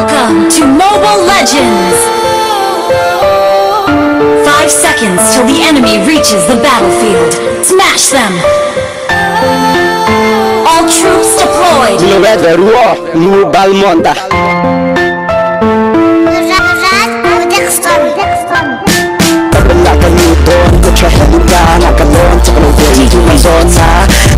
Welcome to Mobile Legends! 5 seconds till the enemy reaches the battlefield. Smash them! All troops deployed! Global War, Global Monda. Nakaluton, kutsahan ka, nakalon sa kalugay, di man zona.